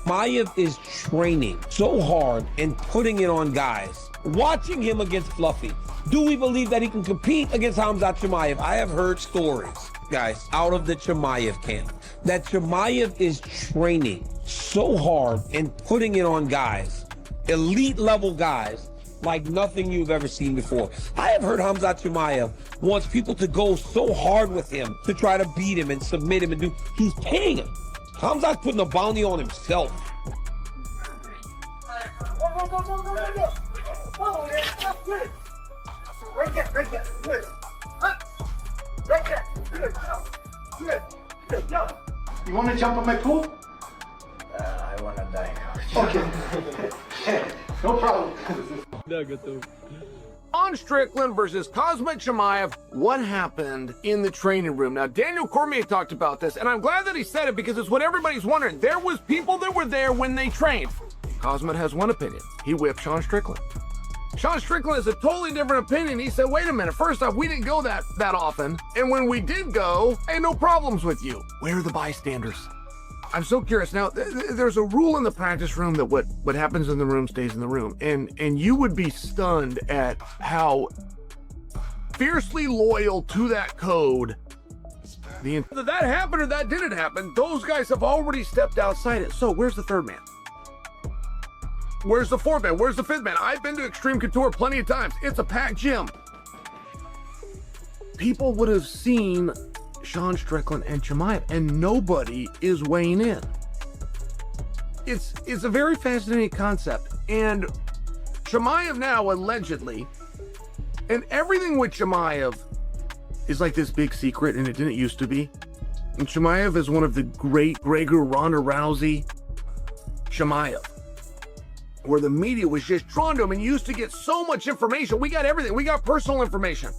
Chimaev is training so hard and putting it on guys. Watching him against Fluffy, do we believe that he can compete against Khamzat Chimaev? I have heard stories, guys, out of the Chimaev camp, that Chimaev is training so hard and putting it on guys, elite level guys, like nothing you've ever seen before. I have heard Khamzat Chimaev wants people to go so hard with him to try to beat him and submit him and do. He's paying him. Khamzat's putting a bounty on himself. You want to jump in my pool? I want to die now. Okay. No problem. Sean Strickland versus Khamzat Chimaev. What happened in the training room? Now, Daniel Cormier talked about this, and I'm glad that he said it because it's what everybody's wondering. There was people that were there when they trained. Khamzat has one opinion. He whipped Sean Strickland. Sean Strickland has a totally different opinion. He said, wait a minute, first off, we didn't go that often, and when we did go, hey, no problems with you. Where are the bystanders? I'm so curious. Now, there's a rule in the practice room that what happens in the room stays in the room. And you would be stunned at how fiercely loyal to that code. That happened or that didn't happen, those guys have already stepped outside it. So where's the third man? Where's the fourth man? Where's the fifth man? I've been to Extreme Couture plenty of times. It's a packed gym. People would have seen Sean Strickland and Chimaev, and nobody is weighing in. It's a very fascinating concept, and Chimaev now allegedly, and everything with Chimaev is like this big secret, and it didn't used to be. And Chimaev is one of the great Gregor, Ronda Rousey, Chimaev, where the media was just drawn to him and used to get so much information. We got everything. We got personal information.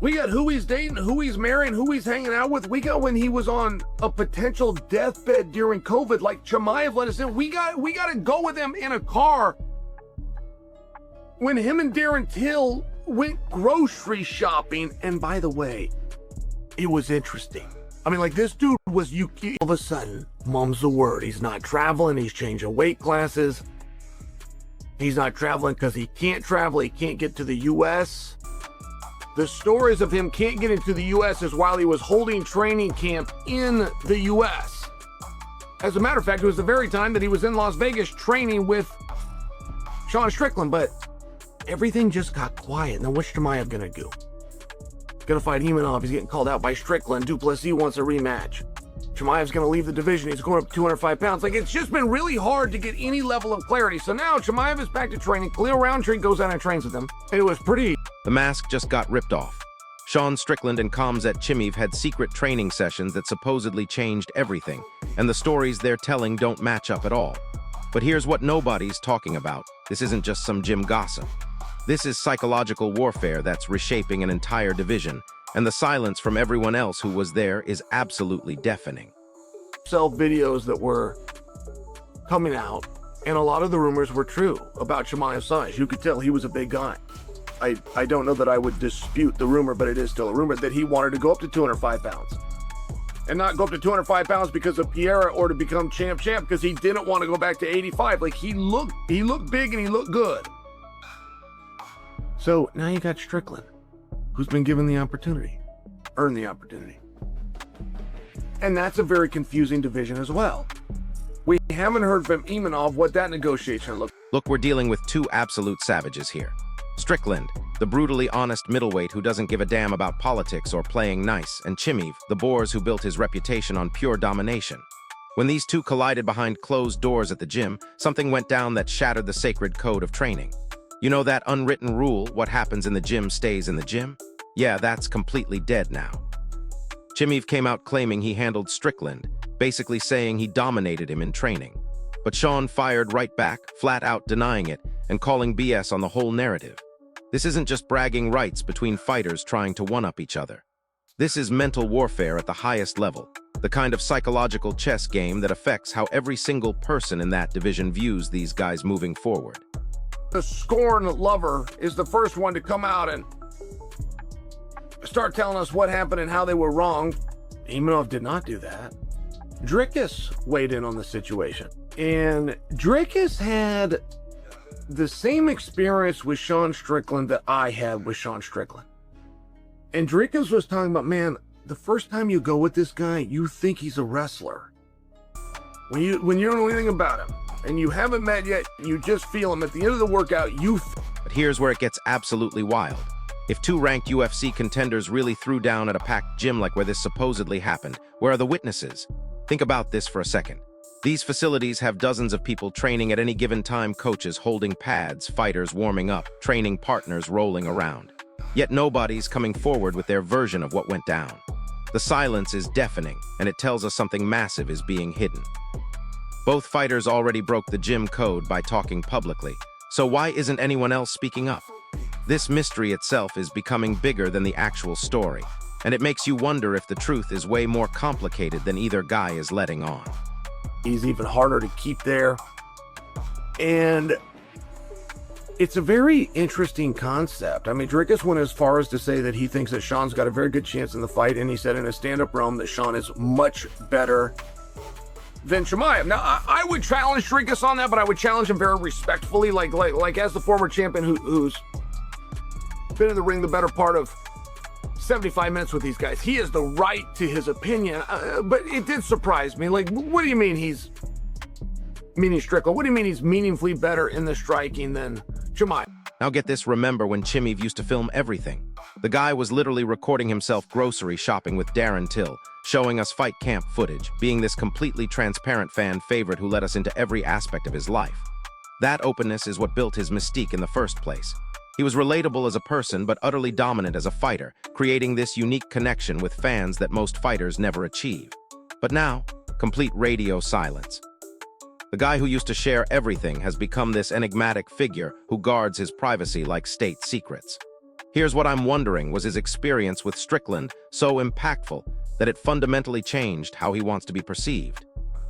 We got who he's dating, who he's marrying, who he's hanging out with. We got when he was on a potential deathbed during COVID, like Chimaev let us in. We got to go with him in a car when him and Darren Till went grocery shopping. And by the way, it was interesting. I mean, like, this dude was Yuki. All of a sudden, mum's the word. He's not traveling. He's changing weight classes. He's not traveling because he can't travel. He can't get to the U.S. The stories of him can't get into the U.S. is while he was holding training camp in the U.S. As a matter of fact, it was the very time that he was in Las Vegas training with Sean Strickland, but everything just got quiet. Now, what's Chimaev gonna do? Gonna fight Imanov. He's getting called out by Strickland. Duplessis wants a rematch. Chimaev's gonna leave the division. He's going up 205 pounds. Like, it's just been really hard to get any level of clarity. So now Chimaev is back to training. Khalil Roundtree goes out and trains with him. It was pretty. The mask just got ripped off. Sean Strickland and Khamzat Chimaev had secret training sessions that supposedly changed everything, and the stories they're telling don't match up at all. But here's what nobody's talking about. This isn't just some gym gossip. This is psychological warfare that's reshaping an entire division, and the silence from everyone else who was there is absolutely deafening. Videos that were coming out, and a lot of the rumors were true about Chimaev's size. You could tell he was a big guy. I don't know that I would dispute the rumor, but it is still a rumor that he wanted to go up to 205 pounds. And not go up to 205 pounds because of Pierre or to become champ, because he didn't want to go back to 85. Like, he looked big and he looked good. So now you got Strickland, who's been given the opportunity, earned the opportunity. And that's a very confusing division as well. We haven't heard from Imanov what that negotiation looked like. Look, we're dealing with two absolute savages here. Strickland, the brutally honest middleweight who doesn't give a damn about politics or playing nice, and Chimaev, the boars who built his reputation on pure domination. When these two collided behind closed doors at the gym, something went down that shattered the sacred code of training. You know that unwritten rule, what happens in the gym stays in the gym? Yeah, that's completely dead now. Chimaev came out claiming he handled Strickland, basically saying he dominated him in training. But Sean fired right back, flat out denying it, and calling BS on the whole narrative. This isn't just bragging rights between fighters trying to one-up each other. This is mental warfare at the highest level, the kind of psychological chess game that affects how every single person in that division views these guys moving forward. The scorn lover is the first one to come out and start telling us what happened and how they were wrong. Imanov did not do that. Drickus weighed in on the situation. And Drickus had the same experience with Sean Strickland that I had with Sean Strickland. And Drickus was talking about, man, the first time you go with this guy, you think he's a wrestler. When you don't know anything about him, and you haven't met yet, you just feel him. At the end of the workout, But here's where it gets absolutely wild. If two ranked UFC contenders really threw down at a packed gym like where this supposedly happened, where are the witnesses? Think about this for a second. These facilities have dozens of people training at any given time, coaches holding pads, fighters warming up, training partners rolling around. Yet nobody's coming forward with their version of what went down. The silence is deafening, and it tells us something massive is being hidden. Both fighters already broke the gym code by talking publicly, so why isn't anyone else speaking up? This mystery itself is becoming bigger than the actual story, and it makes you wonder if the truth is way more complicated than either guy is letting on. he's even harder to keep there. And it's a very interesting concept. I mean, Drickus went as far as to say that he thinks that Sean's got a very good chance in the fight, and he said in a stand-up realm that Sean is much better than Chimaev. Now, I would challenge Drickus on that, but I would challenge him very respectfully, like as the former champion who's been in the ring the better part of 75 minutes with these guys. He has the right to his opinion, but it did surprise me. Like, what do you mean meaning Strickland? What do you mean he's meaningfully better in the striking than Chimaev? Now get this, remember when Chimaev used to film everything? The guy was literally recording himself grocery shopping with Darren Till, showing us fight camp footage, being this completely transparent fan favorite who let us into every aspect of his life. That openness is what built his mystique in the first place. He was relatable as a person, but utterly dominant as a fighter, creating this unique connection with fans that most fighters never achieve. But now, complete radio silence. The guy who used to share everything has become this enigmatic figure who guards his privacy like state secrets. Here's what I'm wondering, was his experience with Strickland so impactful that it fundamentally changed how he wants to be perceived?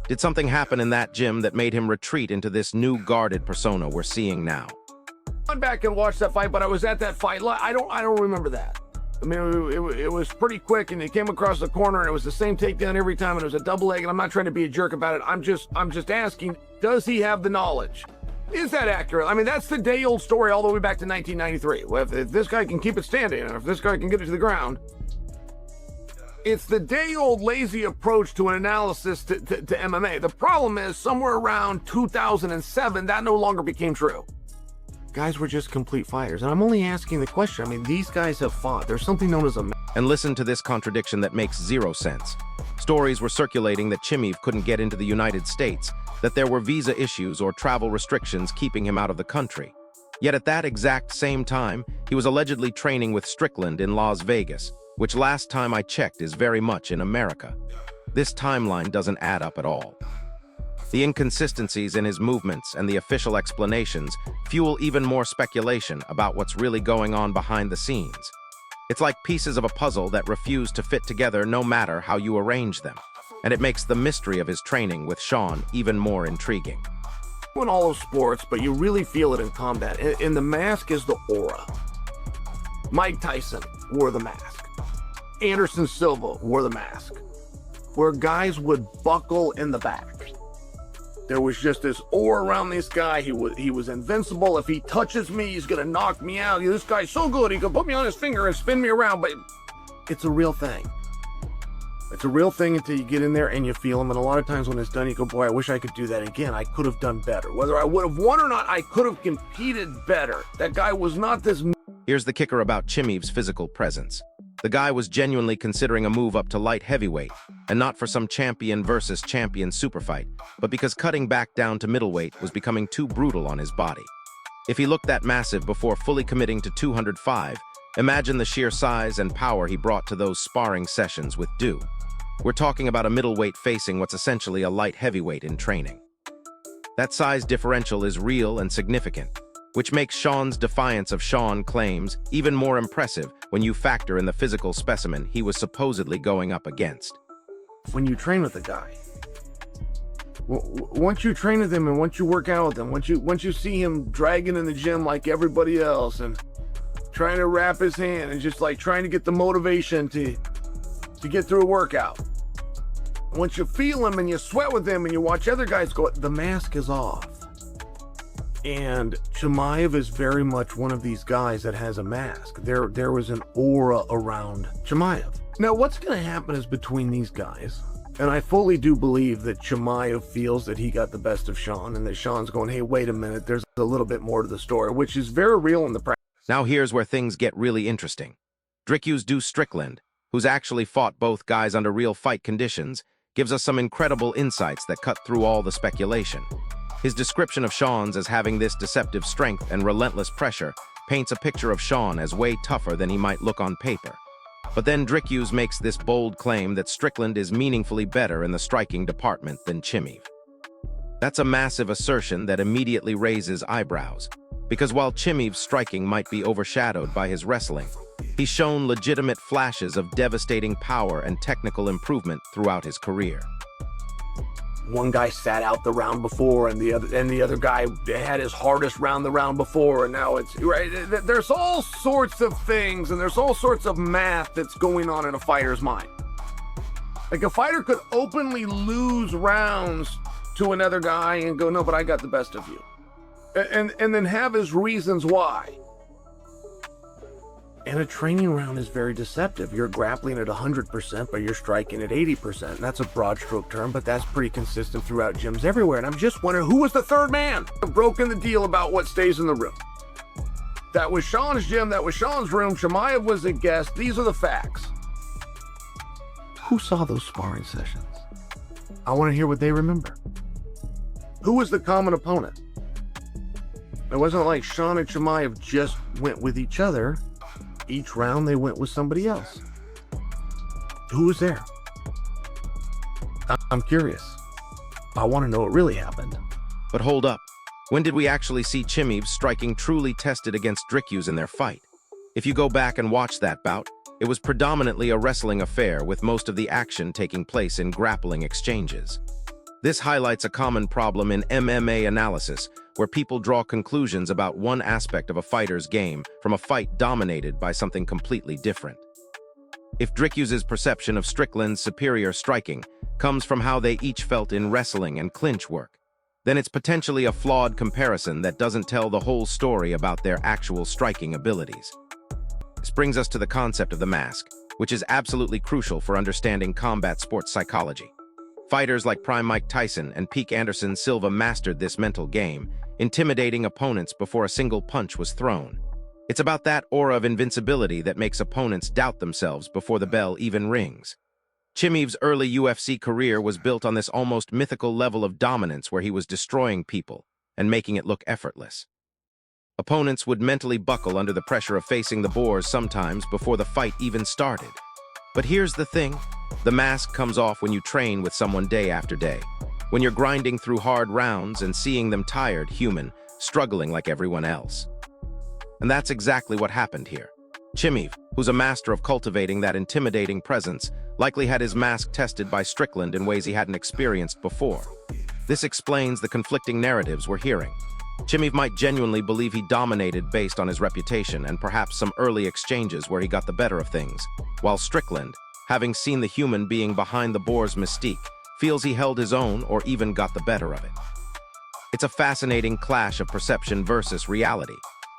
Did something happen in that gym that made him retreat into this new guarded persona we're seeing now? I went back and watched that fight, but I was at that fight. I don't remember that. I mean, it was pretty quick, and it came across the corner, and it was the same takedown every time, and it was a double leg, and I'm not trying to be a jerk about it. I'm just asking, does he have the knowledge? Is that accurate? I mean, that's the day-old story all the way back to 1993. Well, if this guy can keep it standing, or if this guy can get it to the ground, it's the day-old lazy approach to an analysis to MMA. The problem is, somewhere around 2007, that no longer became true. Guys were just complete fighters, and I'm only asking the question. I mean, these guys have fought. There's something known as a... And listen to this contradiction that makes zero sense. Stories were circulating that Chimaev couldn't get into the United States, that there were visa issues or travel restrictions keeping him out of the country. Yet at that exact same time, he was allegedly training with Strickland in Las Vegas, which last time I checked is very much in America. This timeline doesn't add up at all. The inconsistencies in his movements and the official explanations fuel even more speculation about what's really going on behind the scenes. It's like pieces of a puzzle that refuse to fit together no matter how you arrange them, and it makes the mystery of his training with Sean even more intriguing. In all of sports, but you really feel it in combat. And the mask is the aura. Mike Tyson wore the mask. Anderson Silva wore the mask, where guys would buckle in the back. There was just this aura around this guy. He was invincible. If he touches me, he's gonna knock me out. This guy's so good, he could put me on his finger and spin me around. But it's a real thing. It's a real thing until you get in there and you feel him. And a lot of times when it's done, you go, boy, I wish I could do that again. I could have done better. Whether I would have won or not, I could have competed better. That guy was not this... Here's the kicker about Chimaev's physical presence. The guy was genuinely considering a move up to light heavyweight, and not for some champion versus champion super fight, but because cutting back down to middleweight was becoming too brutal on his body. If he looked that massive before fully committing to 205, imagine the sheer size and power he brought to those sparring sessions with Dew. We're talking about a middleweight facing what's essentially a light heavyweight in training. That size differential is real and significant, which makes Sean's defiance of Sean claims even more impressive when you factor in the physical specimen he was supposedly going up against. When you train with a guy, once you train with him and once you work out with him, once you see him dragging in the gym like everybody else and trying to wrap his hand and just like trying to get the motivation to get through a workout, once you feel him and you sweat with him and you watch other guys go, the mask is off. And Chimaev is very much one of these guys that has a mask. There was an aura around Chimaev. Now, what's going to happen is between these guys, and I fully do believe that Chimaev feels that he got the best of Sean, and that Sean's going, hey, wait a minute, there's a little bit more to the story, which is very real in the practice. Now here's where things get really interesting. Drickyu's Deuce Strickland, who's actually fought both guys under real fight conditions, gives us some incredible insights that cut through all the speculation. His description of Sean's as having this deceptive strength and relentless pressure paints a picture of Sean as way tougher than he might look on paper. But then Drickyu's makes this bold claim that Strickland is meaningfully better in the striking department than Chimaev. That's a massive assertion that immediately raises eyebrows, because while Chimaev's striking might be overshadowed by his wrestling, he's shown legitimate flashes of devastating power and technical improvement throughout his career. One guy sat out the round before, and the other guy had his hardest round the round before, and now it's right. There's all sorts of things, and there's all sorts of math that's going on in a fighter's mind. Like, a fighter could openly lose rounds to another guy and go, no, but I got the best of you, and then have his reasons why. And a training round is very deceptive. You're grappling at 100%, but you're striking at 80%. And that's a broad stroke term, but that's pretty consistent throughout gyms everywhere. And I'm just wondering, who was the third man? Broken the deal about what stays in the room. That was Sean's gym. That was Sean's room. Chimaev was a guest. These are the facts. Who saw those sparring sessions? I want to hear what they remember. Who was the common opponent? It wasn't like Sean and Chimaev just went with each other. Each round they went with somebody else. Who was there? I'm curious. I want to know what really happened. But hold up. When did we actually see Chimaev's striking truly tested against Drickyu's in their fight? If you go back and watch that bout, it was predominantly a wrestling affair, with most of the action taking place in grappling exchanges. This highlights a common problem in MMA analysis, where people draw conclusions about one aspect of a fighter's game from a fight dominated by something completely different. If Drickyu's perception of Strickland's superior striking comes from how they each felt in wrestling and clinch work, then it's potentially a flawed comparison that doesn't tell the whole story about their actual striking abilities. This brings us to the concept of the mask, which is absolutely crucial for understanding combat sports psychology. Fighters like Prime Mike Tyson and Peak Anderson Silva mastered this mental game, intimidating opponents before a single punch was thrown. It's about that aura of invincibility that makes opponents doubt themselves before the bell even rings. Chimaev's early UFC career was built on this almost mythical level of dominance, where he was destroying people and making it look effortless. Opponents would mentally buckle under the pressure of facing the boars sometimes before the fight even started. But here's the thing. The mask comes off when you train with someone day after day, when you're grinding through hard rounds and seeing them tired, human, struggling like everyone else. And that's exactly what happened here. Chimaev, who's a master of cultivating that intimidating presence, likely had his mask tested by Strickland in ways he hadn't experienced before. This explains the conflicting narratives we're hearing. Chimaev might genuinely believe he dominated based on his reputation and perhaps some early exchanges where he got the better of things, while Strickland, having seen the human being behind the boar's mystique, feels he held his own or even got the better of it. It's a fascinating clash of perception versus reality,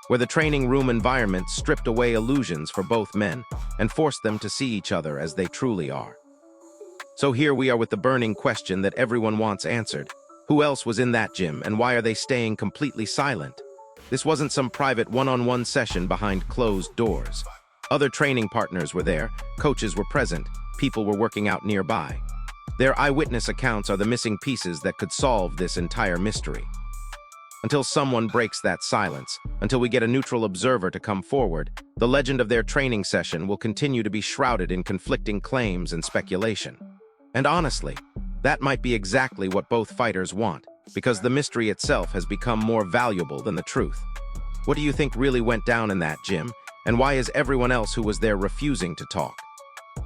where the training room environment stripped away illusions for both men and forced them to see each other as they truly are. So here we are with the burning question that everyone wants answered. Who else was in that gym, and why are they staying completely silent? This wasn't some private one-on-one session behind closed doors. Other training partners were there, coaches were present, people were working out nearby. Their eyewitness accounts are the missing pieces that could solve this entire mystery. Until someone breaks that silence, until we get a neutral observer to come forward, the legend of their training session will continue to be shrouded in conflicting claims and speculation. And honestly, that might be exactly what both fighters want, because the mystery itself has become more valuable than the truth. What do you think really went down in that gym, and why is everyone else who was there refusing to talk?